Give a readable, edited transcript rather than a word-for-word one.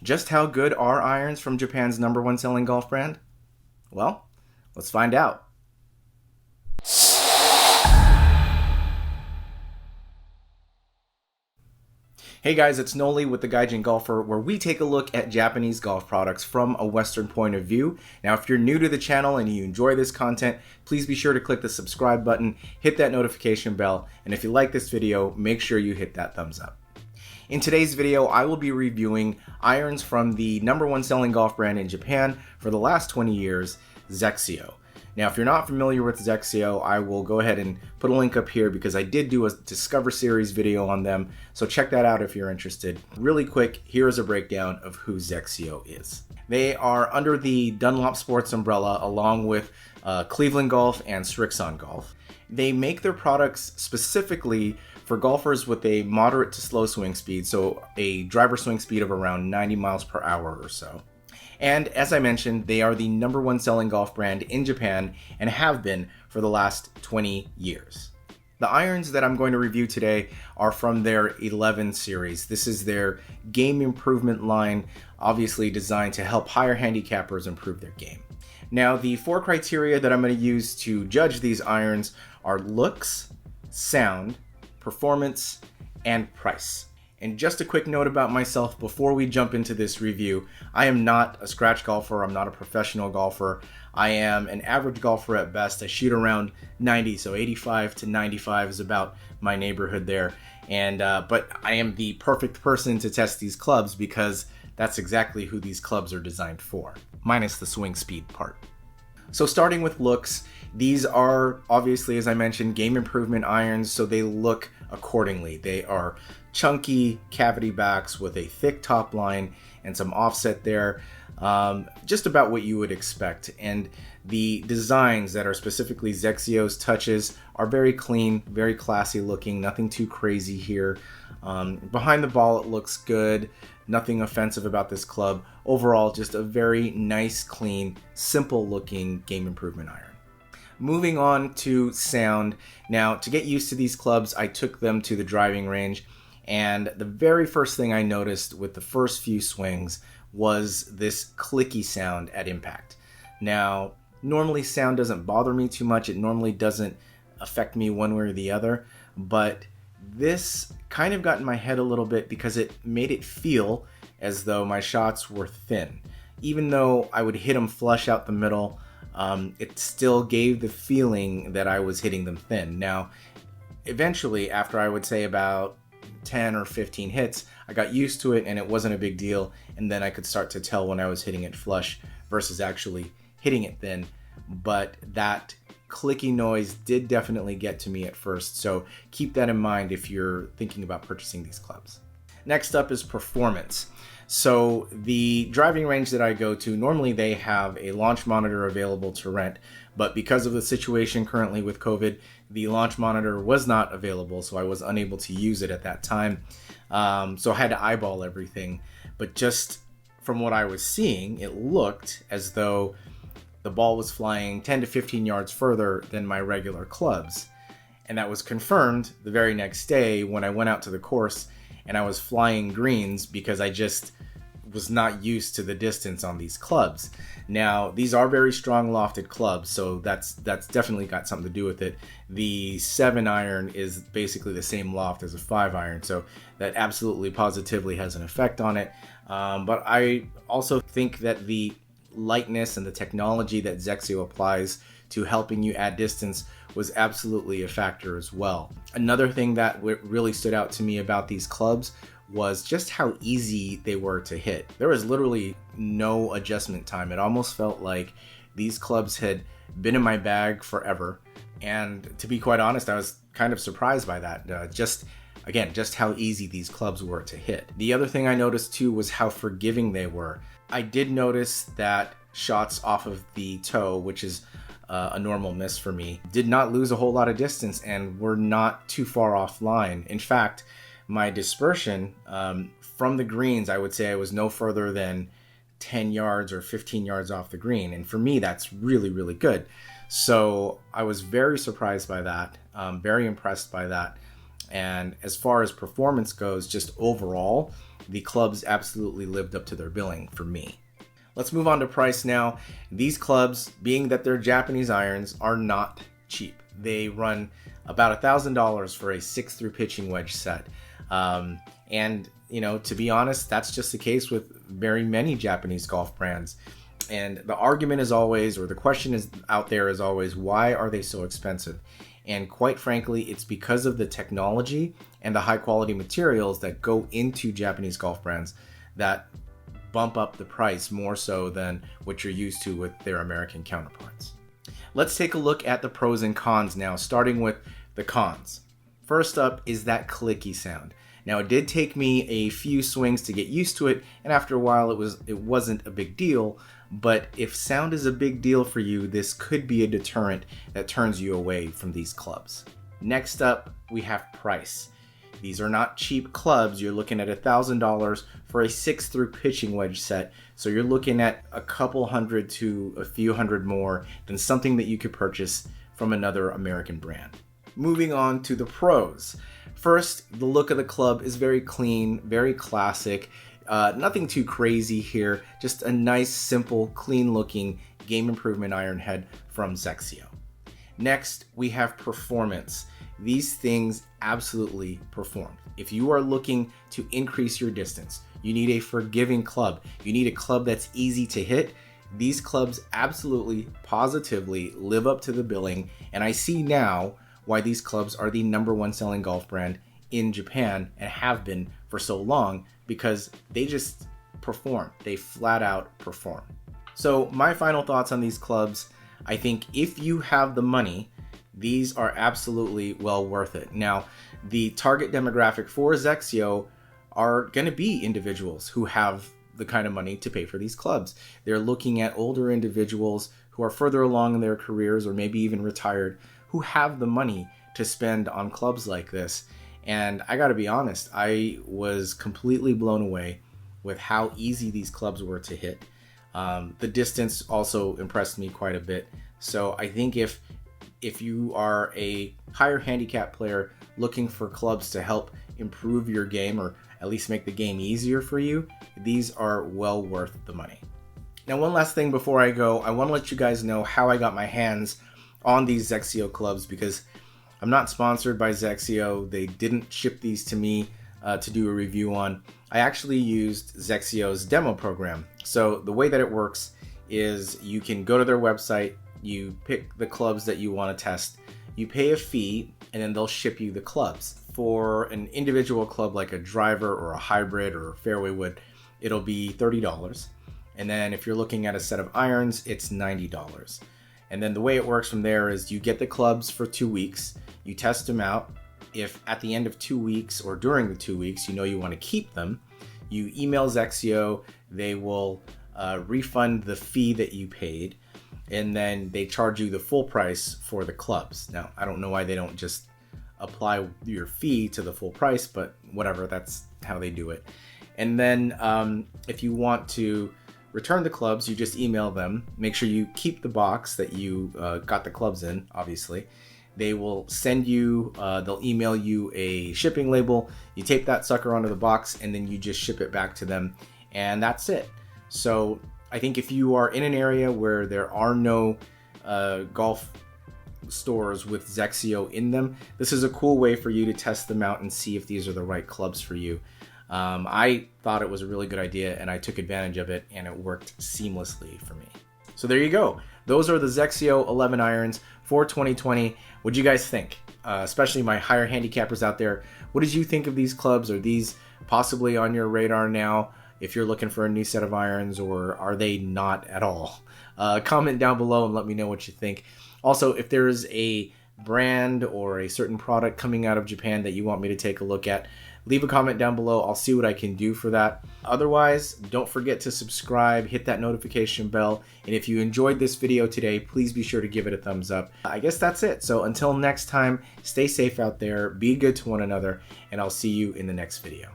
Just how good are irons from Japan's #1 selling golf brand? Well, let's find out. Hey guys, it's Noli with the Gaijin Golfer, where we take a look at Japanese golf products from a Western point of view. Now, if you're new to the channel and you enjoy this content, please be sure to click the subscribe button, hit that notification bell, and if you like this video, make sure you hit that thumbs up. In today's video, I will be reviewing irons from the #1 selling golf brand in Japan for the last 20 years, XXIO. Now, if you're not familiar with XXIO, I will go ahead and put a link up here because I did do a Discover Series video on them, so check that out if you're interested. Really quick, here is a breakdown of who XXIO is. They are under the Dunlop Sports umbrella along with Cleveland Golf and Srixon Golf. They make their products specifically for golfers with a moderate to slow swing speed, so a driver swing speed of around 90 miles per hour or so. And as I mentioned, they are the #1 selling golf brand in Japan and have been for the last 20 years. The irons that I'm going to review today are from their 11 series. This is their game improvement line, obviously designed to help higher handicappers improve their game. Now, the 4 criteria that I'm going to use to judge these irons are looks, sound, performance, and price. And just a quick note about myself before we jump into this review, I am not a scratch golfer, I'm not a professional golfer. I am an average golfer at best. I shoot around 90, so 85 to 95 is about my neighborhood there. And but I am the perfect person to test these clubs because that's exactly who these clubs are designed for, minus the swing speed part. So starting with looks, these are obviously, as I mentioned, game improvement irons, so they look accordingly. They are chunky cavity backs with a thick top line and some offset there, just about what you would expect. And the designs that are specifically XXIO's touches are very clean, very classy looking, nothing too crazy here. Behind the ball, it looks good. Nothing offensive about this club. Overall, just a very nice, clean, simple looking game improvement iron. Moving on to sound. Now, to get used to these clubs, I took them to the driving range, and the very first thing I noticed with the first few swings was this clicky sound at impact. Now, normally sound doesn't bother me too much. It normally doesn't affect me one way or the other, but this kind of got in my head a little bit because it made it feel as though my shots were thin. Even though I would hit them flush out the middle, it still gave the feeling that I was hitting them thin. Now, eventually, after I would say about 10 or 15 hits, I got used to it and it wasn't a big deal, and then I could start to tell when I was hitting it flush versus actually hitting it thin. But that clicky noise did definitely get to me at first, so keep that in mind if you're thinking about purchasing these clubs. Next up is performance. So the driving range that I go to, normally they have a launch monitor available to rent, but because of the situation currently with COVID, the launch monitor was not available, so I was unable to use it at that time. So I had to eyeball everything, but just from what I was seeing, it looked as though the ball was flying 10 to 15 yards further than my regular clubs. And that was confirmed the very next day when I went out to the course and I was flying greens because I just was not used to the distance on these clubs. Now, these are very strong lofted clubs, so that's definitely got something to do with it. The 7 iron is basically the same loft as a 5 iron, so that absolutely positively has an effect on it. But I also think that the lightness and the technology that XXIO applies to helping you add distance was absolutely a factor as well. Another thing that really stood out to me about these clubs was just how easy they were to hit. There was literally no adjustment time. It almost felt like these clubs had been in my bag forever. And to be quite honest, I was kind of surprised by that. Just how easy these clubs were to hit. The other thing I noticed too was how forgiving they were. I did notice that shots off of the toe, which is a normal miss for me, did not lose a whole lot of distance and were not too far offline. In fact, my dispersion from the greens, I would say I was no further than 10 yards or 15 yards off the green. And for me, that's really, really good. So I was very surprised by that, very impressed by that. And as far as performance goes, just overall, the clubs absolutely lived up to their billing for me. Let's move on to price now. These clubs, being that they're Japanese irons, are not cheap. They run about $1,000 for a 6-through pitching wedge set. And you know, to be honest, that's just the case with very many Japanese golf brands. And the argument is always, or the question is out there is always, why are they so expensive? And quite frankly, it's because of the technology and the high quality materials that go into Japanese golf brands that bump up the price more so than what you're used to with their American counterparts. Let's take a look at the pros and cons now, starting with the cons. First up is that clicky sound. Now, it did take me a few swings to get used to it, and after a while it wasn't a big deal, but if sound is a big deal for you, this could be a deterrent that turns you away from these clubs. Next up, we have price. These are not cheap clubs. You're looking at $1,000 for a 6-through pitching wedge set, so you're looking at a couple hundred to a few hundred more than something that you could purchase from another American brand. Moving on to the pros. First, the look of the club is very clean, very classic. Nothing too crazy here, just a nice, simple, clean-looking game improvement iron head from XXIO. Next, we have performance. These things absolutely perform. If you are looking to increase your distance, you need a forgiving club, you need a club that's easy to hit, these clubs absolutely, positively live up to the billing, and I see now why these clubs are the #1 selling golf brand in Japan and have been for so long, because they just perform. They flat out perform. So my final thoughts on these clubs, I think if you have the money, these are absolutely well worth it. Now, the target demographic for XXIO are going to be individuals who have the kind of money to pay for these clubs. They're looking at older individuals who are further along in their careers or maybe even retired, who have the money to spend on clubs like this. And I gotta be honest, I was completely blown away with how easy these clubs were to hit. The distance also impressed me quite a bit. So I think if you are a higher handicap player looking for clubs to help improve your game or at least make the game easier for you, these are well worth the money. Now, one last thing before I go, I want to let you guys know how I got my hands on these XXIO clubs, because I'm not sponsored by XXIO. They didn't ship these to me to do a review on. I actually used XXIO's demo program. So the way that it works is you can go to their website, you pick the clubs that you want to test, you pay a fee, and then they'll ship you the clubs. For an individual club like a driver or a hybrid or a fairway wood, it'll be $30. And then if you're looking at a set of irons, it's $90. And then the way it works from there is you get the clubs for 2 weeks, you test them out. If at the end of 2 weeks or during the 2 weeks, you know you want to keep them, you email XXIO, they will refund the fee that you paid, and then they charge you the full price for the clubs. Now, I don't know why they don't just apply your fee to the full price, but whatever, that's how they do it. And then if you want to return the clubs, you just email them. Make sure you keep the box that you got the clubs in, obviously. They will send you, they'll email you a shipping label. You tape that sucker onto the box, and then you just ship it back to them, and that's it. So I think if you are in an area where there are no golf stores with XXIO in them, this is a cool way for you to test them out and see if these are the right clubs for you. I thought it was a really good idea, and I took advantage of it, and it worked seamlessly for me. So there you go. Those are the XXIO 11 irons for 2020. What do you guys think? Especially my higher handicappers out there. What did you think of these clubs? Are these possibly on your radar now if you're looking for a new set of irons, or are they not at all? Comment down below and let me know what you think. Also, if there's a brand or a certain product coming out of Japan that you want me to take a look at, leave a comment down below. I'll see what I can do for that. Otherwise, don't forget to subscribe, hit that notification bell, and if you enjoyed this video today, please be sure to give it a thumbs up. I guess that's it. So until next time, stay safe out there, be good to one another, and I'll see you in the next video.